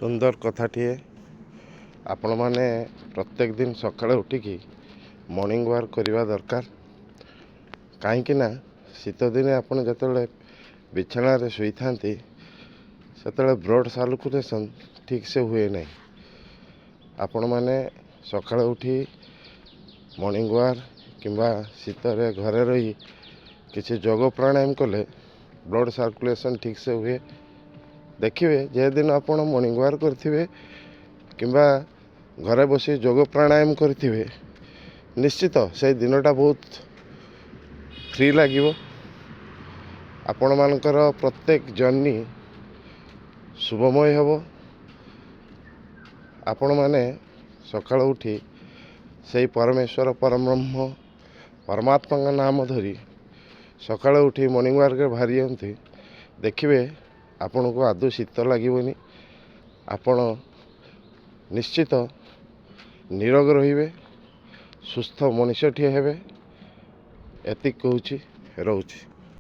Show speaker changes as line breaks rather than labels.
ସୁନ୍ଦର କଥାଟିଏ। ଆପଣମାନେ ପ୍ରତ୍ୟେକ ଦିନ ସକାଳେ ଉଠିକି ମର୍ଣ୍ଣିଂ ୱାକ୍ କରିବା ଦରକାର। କାହିଁକି ନା ଶୀତଦିନେ ଆପଣ ଯେତେବେଳେ ବିଛଣାରେ ଶୋଇଥାନ୍ତି ସେତେବେଳେ ବ୍ଲଡ଼ ସାର୍କୁଲେସନ୍ ଠିକ୍ସେ ହୁଏ ନାହିଁ। ଆପଣମାନେ ସକାଳେ ଉଠି ମର୍ଣ୍ଣିଂ ୱାକ୍ କିମ୍ବା ଶୀତରେ ଘରେ ରହି କିଛି ଯୋଗ ପ୍ରାଣାୟାମ କଲେ ବ୍ଲଡ଼ ସାର୍କୁଲେସନ୍ ଠିକ୍ସେ ହୁଏ। ଦେଖିବେ ଯେଦିନ ଆପଣ ମର୍ଣ୍ଣିଂ ୱାକ୍ କରିଥିବେ କିମ୍ବା ଘରେ ବସି ଯୋଗ ପ୍ରାଣାୟାମ କରିଥିବେ, ନିଶ୍ଚିତ ସେଇ ଦିନଟା ବହୁତ ଫ୍ରି ଲାଗିବ। ଆପଣମାନଙ୍କର ପ୍ରତ୍ୟେକ ଜର୍ଣ୍ଣି ଶୁଭମୟ ହେବ। ଆପଣମାନେ ସକାଳୁ ଉଠି ସେଇ ପରମେଶ୍ୱର ପରବ୍ରହ୍ମ ପରମାତ୍ମାଙ୍କ ନାମ ଧରି ସକାଳୁ ଉଠି ମର୍ଣ୍ଣିଂ ୱାକ୍ରେ ବାହାରିଯାଆନ୍ତି। ଦେଖିବେ ଆପଣଙ୍କୁ ଆଦୌ ଶୀତ ଲାଗିବନି। ଆପଣ ନିଶ୍ଚିତ ନିରୋଗ ରହିବେ, ସୁସ୍ଥ ମଣିଷଟିଏ ହେବେ। ଏତିକି କହୁଛି, ରହୁଛି।